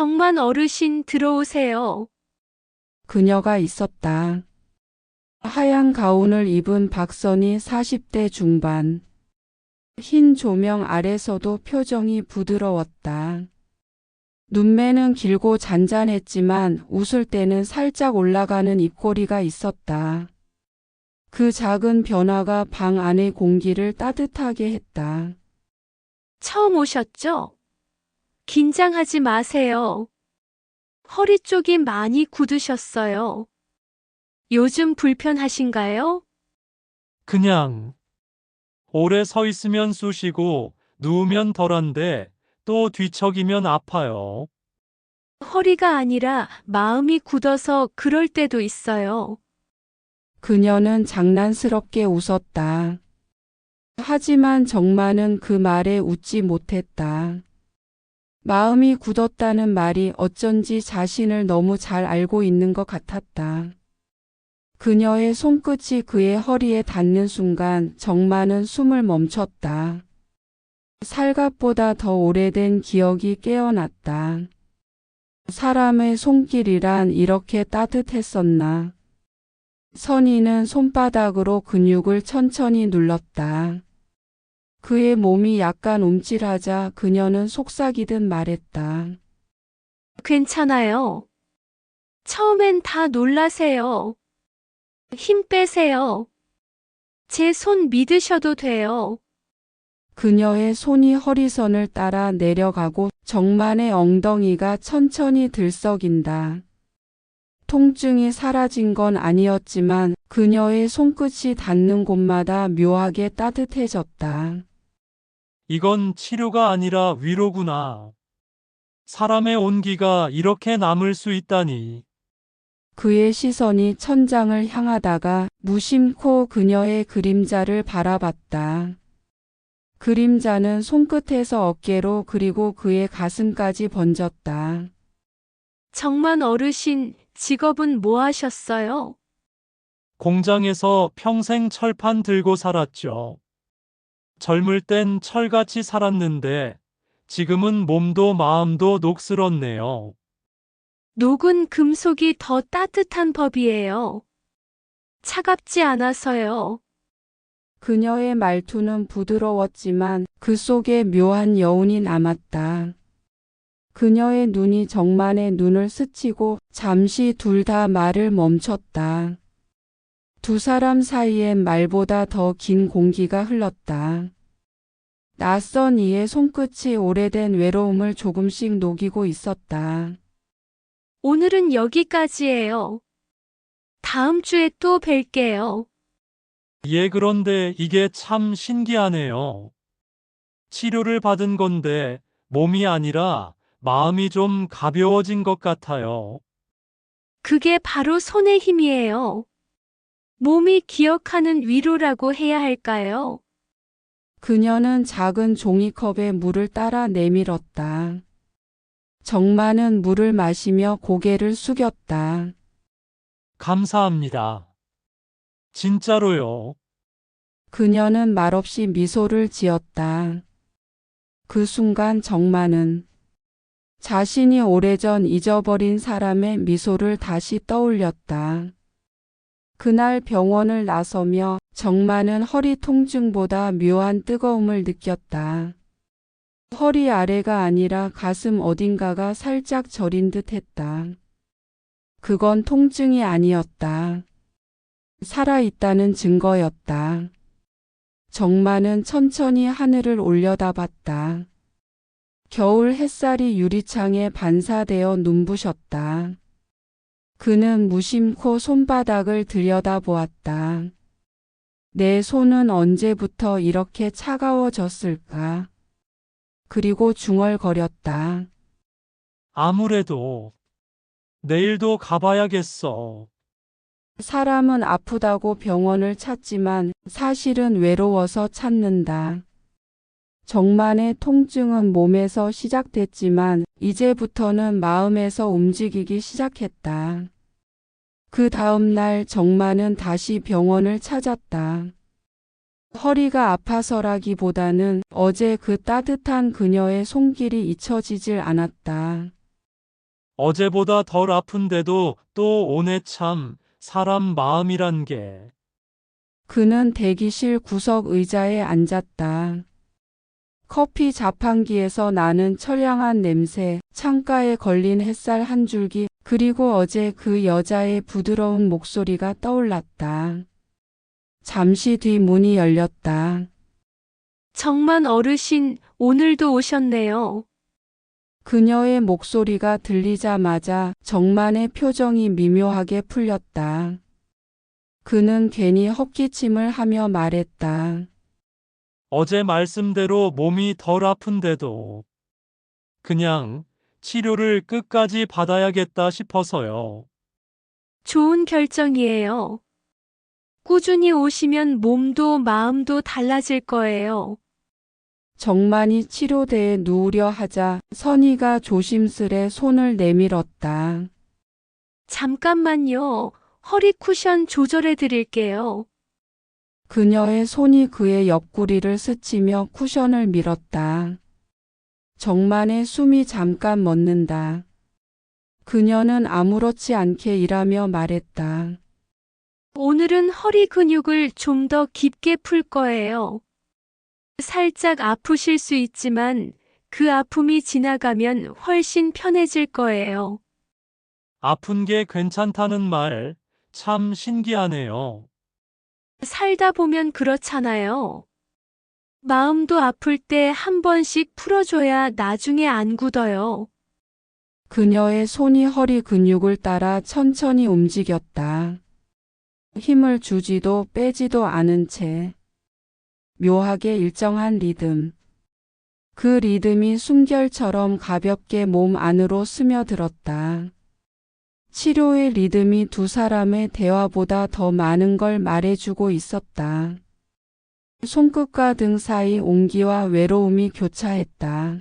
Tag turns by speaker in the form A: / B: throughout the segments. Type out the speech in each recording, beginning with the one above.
A: 정만 어르신 들어오세요.
B: 그녀가 있었다. 하얀 가운을 입은 박선이 40대 중반. 흰 조명 아래서도 표정이 부드러웠다. 눈매는 길고 잔잔했지만 웃을 때는 살짝 올라가는 입꼬리가 있었다. 그 작은 변화가 방 안의 공기를 따뜻하게 했다.
A: 처음 오셨죠? 긴장하지 마세요. 허리 쪽이 많이 굳으셨어요. 요즘 불편하신가요?
C: 그냥 오래 서 있으면 쑤시고 누우면 덜한데 또 뒤척이면 아파요.
A: 허리가 아니라 마음이 굳어서 그럴 때도 있어요.
B: 그녀는 장난스럽게 웃었다. 하지만 정마는 그 말에 웃지 못했다. 마음이 굳었다는 말이 어쩐지 자신을 너무 잘 알고 있는 것 같았다. 그녀의 손끝이 그의 허리에 닿는 순간 정마는 숨을 멈췄다. 살갑보다 더 오래된 기억이 깨어났다. 사람의 손길이란 이렇게 따뜻했었나. 선희는 손바닥으로 근육을 천천히 눌렀다. 그의 몸이 약간 움찔하자 그녀는 속삭이듯 말했다.
A: 괜찮아요. 처음엔 다 놀라세요. 힘 빼세요. 제 손 믿으셔도 돼요.
B: 그녀의 손이 허리선을 따라 내려가고 정만의 엉덩이가 천천히 들썩인다. 통증이 사라진 건 아니었지만 그녀의 손끝이 닿는 곳마다 묘하게 따뜻해졌다.
C: 이건 치료가 아니라 위로구나. 사람의 온기가 이렇게 남을 수 있다니.
B: 그의 시선이 천장을 향하다가 무심코 그녀의 그림자를 바라봤다. 그림자는 손끝에서 어깨로 그리고 그의 가슴까지 번졌다.
A: 정만 어르신, 직업은 뭐 하셨어요?
C: 공장에서 평생 철판 들고 살았죠. 젊을 땐 철같이 살았는데 지금은 몸도 마음도 녹슬었네요.
A: 녹은 금속이 더 따뜻한 법이에요. 차갑지 않아서요.
B: 그녀의 말투는 부드러웠지만 그 속에 묘한 여운이 남았다. 그녀의 눈이 정만의 눈을 스치고 잠시 둘 다 말을 멈췄다. 두 사람 사이엔 말보다 더 긴 공기가 흘렀다. 낯선 이의 손끝이 오래된 외로움을 조금씩 녹이고 있었다.
A: 오늘은 여기까지예요. 다음 주에 또 뵐게요.
C: 예, 그런데 이게 참 신기하네요. 치료를 받은 건데 몸이 아니라 마음이 좀 가벼워진 것 같아요.
A: 그게 바로 손의 힘이에요. 몸이 기억하는 위로라고 해야 할까요?
B: 그녀는 작은 종이컵에 물을 따라 내밀었다. 정마는 물을 마시며 고개를 숙였다.
C: 감사합니다. 진짜로요.
B: 그녀는 말없이 미소를 지었다. 그 순간 정마는 자신이 오래전 잊어버린 사람의 미소를 다시 떠올렸다. 그날 병원을 나서며 정마는 허리 통증보다 묘한 뜨거움을 느꼈다. 허리 아래가 아니라 가슴 어딘가가 살짝 저린 듯 했다. 그건 통증이 아니었다. 살아있다는 증거였다. 정마는 천천히 하늘을 올려다봤다. 겨울 햇살이 유리창에 반사되어 눈부셨다. 그는 무심코 손바닥을 들여다보았다. 내 손은 언제부터 이렇게 차가워졌을까? 그리고 중얼거렸다.
C: 아무래도 내일도 가봐야겠어.
B: 사람은 아프다고 병원을 찾지만 사실은 외로워서 찾는다. 정만의 통증은 몸에서 시작됐지만 이제부터는 마음에서 움직이기 시작했다. 그 다음 날 정만은 다시 병원을 찾았다. 허리가 아파서라기보다는 어제 그 따뜻한 그녀의 손길이 잊혀지질 않았다.
C: 어제보다 덜 아픈데도 또 오네 참 사람 마음이란 게.
B: 그는 대기실 구석 의자에 앉았다. 커피 자판기에서 나는 처량한 냄새, 창가에 걸린 햇살 한 줄기, 그리고 어제 그 여자의 부드러운 목소리가 떠올랐다. 잠시 뒤 문이 열렸다.
A: 정만 어르신, 오늘도 오셨네요.
B: 그녀의 목소리가 들리자마자 정만의 표정이 미묘하게 풀렸다. 그는 괜히 헛기침을 하며 말했다.
C: 어제 말씀대로 몸이 덜 아픈데도 그냥 치료를 끝까지 받아야겠다 싶어서요.
A: 좋은 결정이에요. 꾸준히 오시면 몸도 마음도 달라질 거예요.
B: 정만이 치료대에 누우려 하자 선희가 조심스레 손을 내밀었다.
A: 잠깐만요. 허리 쿠션 조절해 드릴게요.
B: 그녀의 손이 그의 옆구리를 스치며 쿠션을 밀었다. 정만의 숨이 잠깐 멎는다. 그녀는 아무렇지 않게 일하며 말했다.
A: 오늘은 허리 근육을 좀 더 깊게 풀 거예요. 살짝 아프실 수 있지만 그 아픔이 지나가면 훨씬 편해질 거예요.
C: 아픈 게 괜찮다는 말 참 신기하네요.
A: 살다 보면 그렇잖아요. 마음도 아플 때 한 번씩 풀어줘야 나중에 안 굳어요.
B: 그녀의 손이 허리 근육을 따라 천천히 움직였다. 힘을 주지도 빼지도 않은 채 묘하게 일정한 리듬. 그 리듬이 숨결처럼 가볍게 몸 안으로 스며들었다. 치료의 리듬이 두 사람의 대화보다 더 많은 걸 말해주고 있었다. 손끝과 등 사이 온기와 외로움이 교차했다.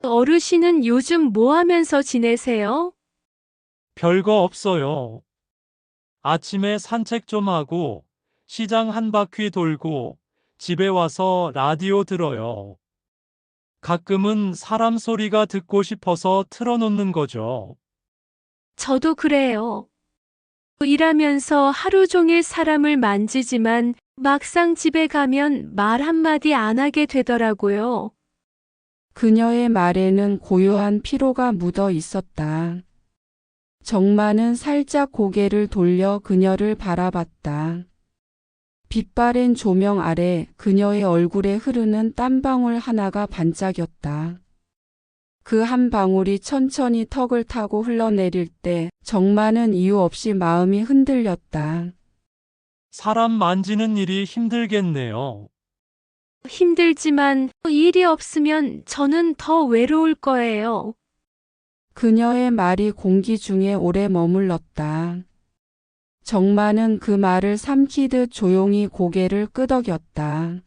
A: 어르신은 요즘 뭐 하면서 지내세요?
C: 별거 없어요. 아침에 산책 좀 하고 시장 한 바퀴 돌고 집에 와서 라디오 들어요. 가끔은 사람 소리가 듣고 싶어서 틀어놓는 거죠.
A: 저도 그래요. 일하면서 하루 종일 사람을 만지지만 막상 집에 가면 말 한마디 안 하게 되더라고요.
B: 그녀의 말에는 고요한 피로가 묻어 있었다. 정만은 살짝 고개를 돌려 그녀를 바라봤다. 빛바랜 조명 아래 그녀의 얼굴에 흐르는 땀방울 하나가 반짝였다. 그 한 방울이 천천히 턱을 타고 흘러내릴 때 정만은 이유 없이 마음이 흔들렸다.
C: 사람 만지는 일이 힘들겠네요.
A: 힘들지만 일이 없으면 저는 더 외로울 거예요.
B: 그녀의 말이 공기 중에 오래 머물렀다. 정만은 그 말을 삼키듯 조용히 고개를 끄덕였다.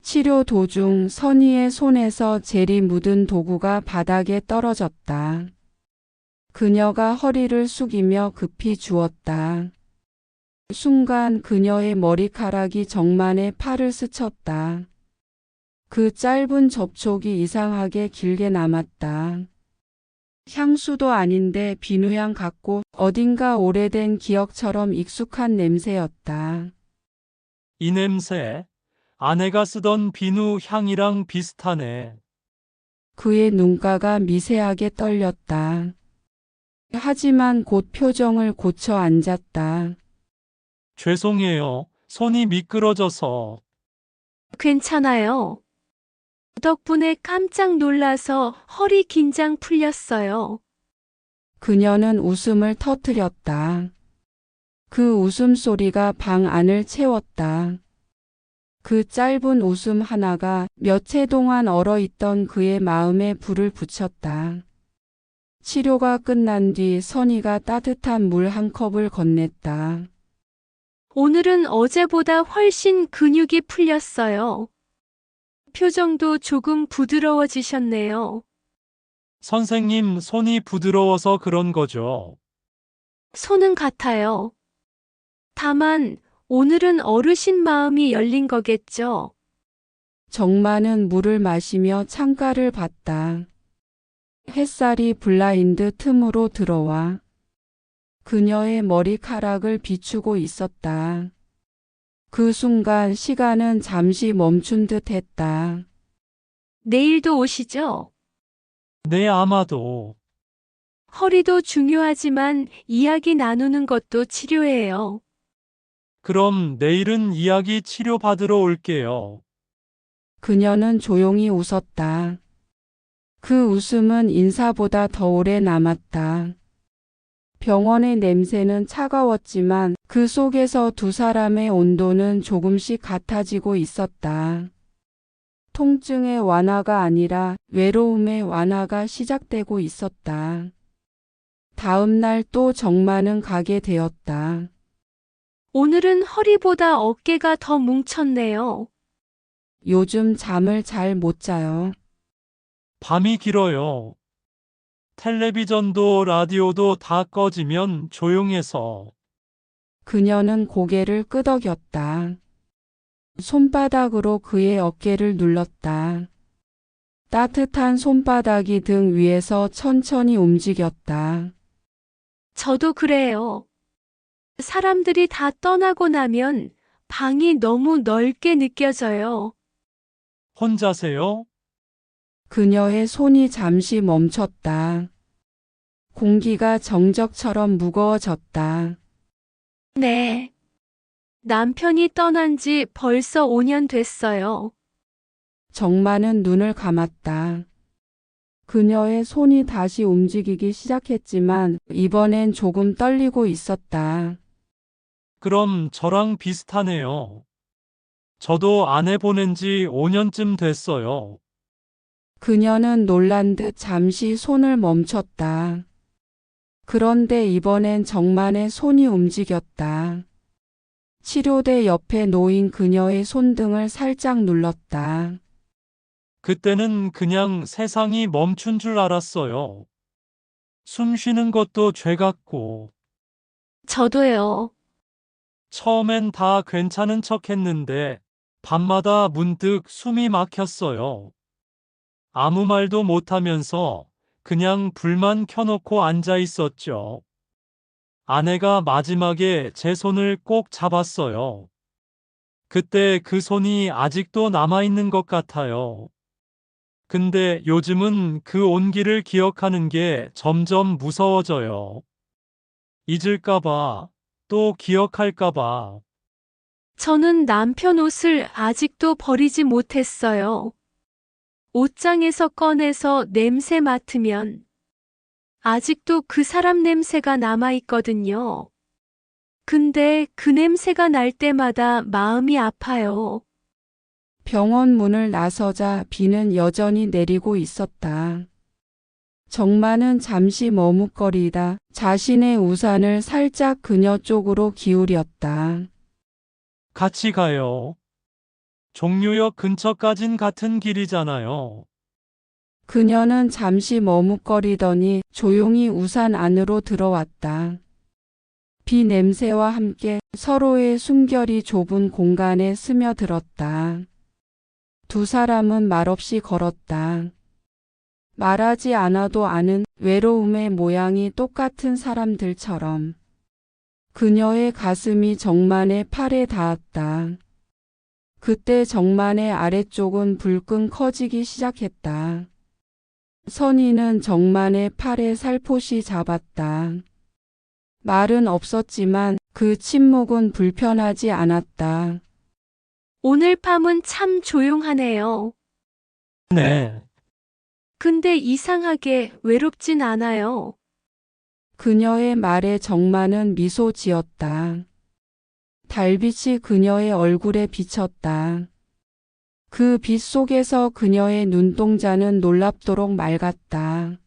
B: 치료 도중 선희의 손에서 젤이 묻은 도구가 바닥에 떨어졌다. 그녀가 허리를 숙이며 급히 주웠다. 순간 그녀의 머리카락이 정만의 팔을 스쳤다. 그 짧은 접촉이 이상하게 길게 남았다. 향수도 아닌데 비누향 같고 어딘가 오래된 기억처럼 익숙한 냄새였다.
C: 이 냄새, 아내가 쓰던 비누 향이랑 비슷하네.
B: 그의 눈가가 미세하게 떨렸다. 하지만 곧 표정을 고쳐 앉았다.
C: 죄송해요. 손이 미끄러져서.
A: 괜찮아요. 덕분에 깜짝 놀라서 허리 긴장 풀렸어요.
B: 그녀는 웃음을 터뜨렸다. 그 웃음소리가 방 안을 채웠다. 그 짧은 웃음 하나가 며칠 동안 얼어있던 그의 마음에 불을 붙였다. 치료가 끝난 뒤 선희가 따뜻한 물 한 컵을 건넸다.
A: 오늘은 어제보다 훨씬 근육이 풀렸어요. 표정도 조금 부드러워지셨네요.
C: 선생님 손이 부드러워서 그런 거죠.
A: 손은 같아요. 다만 오늘은 어르신 마음이 열린 거겠죠.
B: 정만은 물을 마시며 창가를 봤다. 햇살이 블라인드 틈으로 들어와 그녀의 머리카락을 비추고 있었다. 그 순간 시간은 잠시 멈춘 듯 했다.
A: 내일도 오시죠?
C: 네, 아마도.
A: 허리도 중요하지만 이야기 나누는 것도 치료예요.
C: 그럼 내일은 이야기 치료받으러 올게요.
B: 그녀는 조용히 웃었다. 그 웃음은 인사보다 더 오래 남았다. 병원의 냄새는 차가웠지만 그 속에서 두 사람의 온도는 조금씩 같아지고 있었다. 통증의 완화가 아니라 외로움의 완화가 시작되고 있었다. 다음 날 또 정마는 가게 되었다.
A: 오늘은 허리보다 어깨가 더 뭉쳤네요.
B: 요즘 잠을 잘 못 자요.
C: 밤이 길어요. 텔레비전도 라디오도 다 꺼지면 조용해서.
B: 그녀는 고개를 끄덕였다. 손바닥으로 그의 어깨를 눌렀다. 따뜻한 손바닥이 등 위에서 천천히 움직였다.
A: 저도 그래요. 사람들이 다 떠나고 나면 방이 너무 넓게 느껴져요.
C: 혼자세요?
B: 그녀의 손이 잠시 멈췄다. 공기가 정적처럼 무거워졌다.
A: 네. 남편이 떠난 지 벌써 5년 됐어요.
B: 정마는 눈을 감았다. 그녀의 손이 다시 움직이기 시작했지만 이번엔 조금 떨리고 있었다.
C: 그럼 저랑 비슷하네요. 저도 아내 보낸 지 5년쯤 됐어요.
B: 그녀는 놀란 듯 잠시 손을 멈췄다. 그런데 이번엔 정만의 손이 움직였다. 치료대 옆에 놓인 그녀의 손등을 살짝 눌렀다.
C: 그때는 그냥 세상이 멈춘 줄 알았어요. 숨 쉬는 것도 죄 같고,
A: 저도요.
C: 처음엔 다 괜찮은 척 했는데, 밤마다 문득 숨이 막혔어요. 아무 말도 못하면서 그냥 불만 켜놓고 앉아 있었죠. 아내가 마지막에 제 손을 꼭 잡았어요. 그때 그 손이 아직도 남아있는 것 같아요. 근데 요즘은 그 온기를 기억하는 게 점점 무서워져요. 잊을까봐, 또 기억할까봐.
A: 저는 남편 옷을 아직도 버리지 못했어요. 옷장에서 꺼내서 냄새 맡으면 아직도 그 사람 냄새가 남아있거든요. 근데 그 냄새가 날 때마다 마음이 아파요.
B: 병원 문을 나서자 비는 여전히 내리고 있었다. 정마는 잠시 머뭇거리다 자신의 우산을 살짝 그녀 쪽으로 기울였다.
C: 같이 가요. 종묘역 근처까진 같은 길이잖아요.
B: 그녀는 잠시 머뭇거리더니 조용히 우산 안으로 들어왔다. 비 냄새와 함께 서로의 숨결이 좁은 공간에 스며들었다. 두 사람은 말없이 걸었다. 말하지 않아도 아는 외로움의 모양이 똑같은 사람들처럼. 그녀의 가슴이 정만의 팔에 닿았다. 그때 정만의 아래쪽은 불끈 커지기 시작했다. 선희는 정만의 팔에 살포시 잡았다. 말은 없었지만 그 침묵은 불편하지 않았다.
A: 오늘 밤은 참 조용하네요.
C: 네.
A: 근데 이상하게 외롭진 않아요.
B: 그녀의 말에 정만은 미소 지었다. 달빛이 그녀의 얼굴에 비쳤다. 그 빛 속에서 그녀의 눈동자는 놀랍도록 맑았다.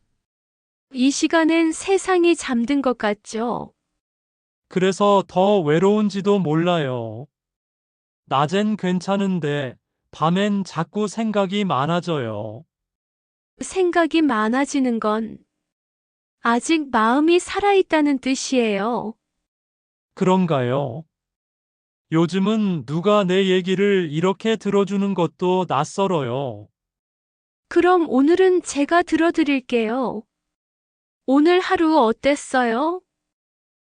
A: 이 시간엔 세상이 잠든 것 같죠?
C: 그래서 더 외로운지도 몰라요. 낮엔 괜찮은데, 밤엔 자꾸 생각이 많아져요.
A: 생각이 많아지는 건 아직 마음이 살아있다는 뜻이에요.
C: 그런가요? 요즘은 누가 내 얘기를 이렇게 들어주는 것도 낯설어요.
A: 그럼 오늘은 제가 들어드릴게요. 오늘 하루 어땠어요?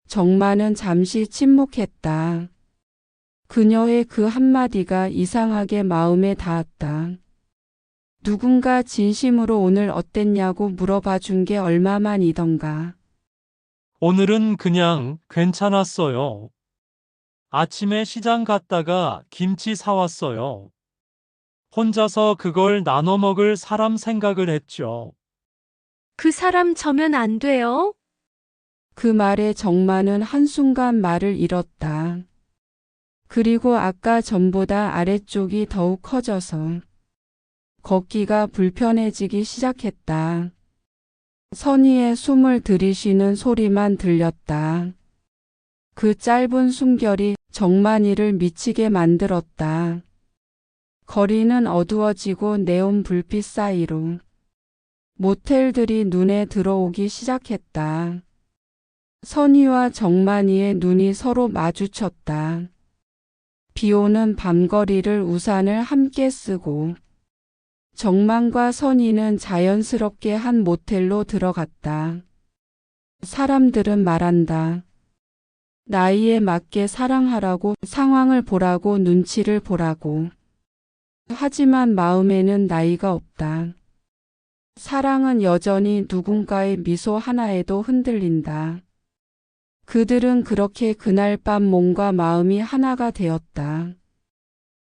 B: 정마는 잠시 침묵했다. 그녀의 그 한마디가 이상하게 마음에 닿았다. 누군가 진심으로 오늘 어땠냐고 물어봐 준 게 얼마만이던가.
C: 오늘은 그냥 괜찮았어요. 아침에 시장 갔다가 김치 사왔어요. 혼자서 그걸 나눠 먹을 사람 생각을 했죠.
A: 그 사람 저면 안 돼요?
B: 그 말에 정마는 한순간 말을 잃었다. 그리고 아까 전보다 아래쪽이 더욱 커져서 걷기가 불편해지기 시작했다. 선희의 숨을 들이쉬는 소리만 들렸다. 그 짧은 숨결이 정만이를 미치게 만들었다. 거리는 어두워지고 네온 불빛 사이로 모텔들이 눈에 들어오기 시작했다. 선희와 정만이의 눈이 서로 마주쳤다. 비 오는 밤거리를 우산을 함께 쓰고 정만과 선희는 자연스럽게 한 모텔로 들어갔다. 사람들은 말한다. 나이에 맞게 사랑하라고, 상황을 보라고, 눈치를 보라고. 하지만 마음에는 나이가 없다. 사랑은 여전히 누군가의 미소 하나에도 흔들린다. 그들은 그렇게 그날 밤 몸과 마음이 하나가 되었다.